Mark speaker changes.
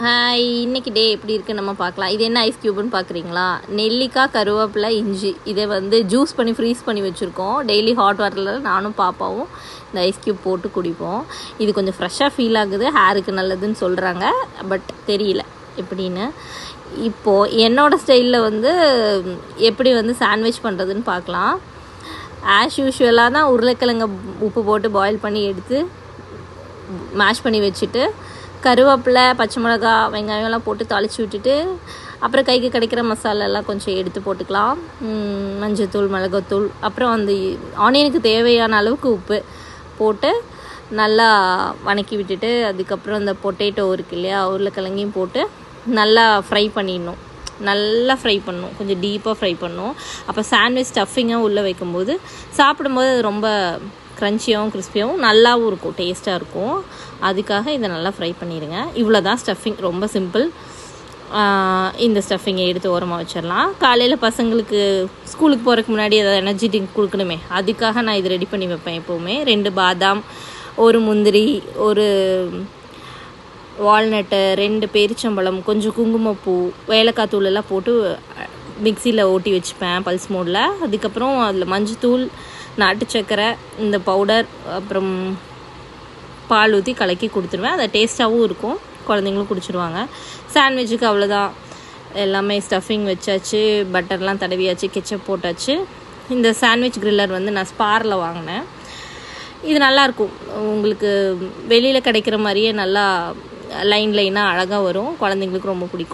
Speaker 1: Hi, இன்னைக்கு டே எப்படி இருக்குன்னு நம்ம பார்க்கலாம். இது என்ன ஐஸ் க்யூப்னு பார்க்குறீங்களா? நெல்லிக்காய், கருவேப்பிலை, இஞ்சி இதை வந்து ஜூஸ் பண்ணி ஃப்ரீஸ் பண்ணி வச்சுருக்கோம். டெய்லி ஹாட் வாட்டரில் நானும் பாப்பாவும் இந்த ஐஸ் க்யூப் போட்டு குடிப்போம். இது கொஞ்சம் ஃப்ரெஷ்ஷாக ஃபீல் ஆகுது, ஹேருக்கு நல்லதுன்னு சொல்கிறாங்க. பட் தெரியல எப்படின்னு. இப்போது என்னோடய ஸ்டைலில் வந்து எப்படி வந்து சாண்ட்விச் பண்ணுறதுன்னு பார்க்கலாம். ஆஸ் யூஷுவலாக தான் உருளைக்கிழங்கை உப்பு போட்டு பாயில் பண்ணி எடுத்து மேஷ் பண்ணி வச்சுட்டு, கருவேப்பிலை, பச்சை மிளகா, வெங்காயம்லாம் போட்டு தாளித்து விட்டுட்டு, அப்புறம் கைக்கு கிடைக்கிற மசாலாலாம் கொஞ்சம் எடுத்து போட்டுக்கலாம். மஞ்சத்தூள், மிளகாத்தூள், அப்புறம் அந்த ஆனியனுக்கு தேவையான அளவுக்கு உப்பு போட்டு நல்லா வணக்கி விட்டுட்டு, அதுக்கப்புறம் இந்த பொட்டேட்டோ இருக்கு இல்லையா, உருளைக்கிழங்கையும் போட்டு நல்லா ஃப்ரை பண்ணிடணும். நல்லா ஃப்ரை பண்ணணும், கொஞ்சம் டீப்பாக ஃப்ரை பண்ணணும். அப்போ சாண்ட்விச் ஸ்டஃபிங்காக உள்ளே வைக்கும்போது சாப்பிடும்போது அது ரொம்ப க்ரன்ச்சியாகவும் கிறிஸ்பியாகவும் நல்லாவும் இருக்கும், டேஸ்ட்டாக இருக்கும். அதுக்காக இதை நல்லா ஃப்ரை பண்ணிடுங்க. இவ்வளோ தான் ஸ்டஃபிங், ரொம்ப சிம்பிள். இந்த ஸ்டஃபிங்கை எடுத்து ஓரமாக வச்சிடலாம். காலையில் பசங்களுக்கு ஸ்கூலுக்கு போகிறதுக்கு முன்னாடி ஏதாவது எனர்ஜி ட்ரிங்க் கொடுக்கணுமே, அதுக்காக நான் இது ரெடி பண்ணி வைப்பேன் எப்போவுமே. 2 பாதாம், 1 முந்திரி, 1 வால்நட்டு, 2 பேரிச்சம்பழம், கொஞ்சம் குங்குமப்பூ, ஏலக்காய் தூள் எல்லாம் போட்டு மிக்சியில் ஓட்டி வச்சுப்பேன் பல்ஸ் மோடில். அதுக்கப்புறம் அதில் மஞ்சத்தூள், நாட்டு சர்க்கரை, இந்த பவுடர், அப்புறம் பால் ஊற்றி கலக்கி கொடுத்துருவேன். அது டேஸ்ட்டாகவும் இருக்கும், குழந்தைங்களும் குடிச்சிடுவாங்க. சாண்ட்விச்சுக்கு அவ்வளோதான், எல்லாமே ஸ்டஃபிங் வச்சாச்சு, பட்டர்லாம் தடவியாச்சு, கெச்சப் போட்டாச்சு. இந்த சாண்ட்விச் கிரில்லர் வந்து நான் ஸ்பாரில் வாங்கினேன். இது நல்லாயிருக்கும், உங்களுக்கு வெளியில் கிடைக்கிற மாதிரியே நல்லா லைனாக அழகாக வரும். குழந்தைங்களுக்கு ரொம்ப பிடிக்கும்.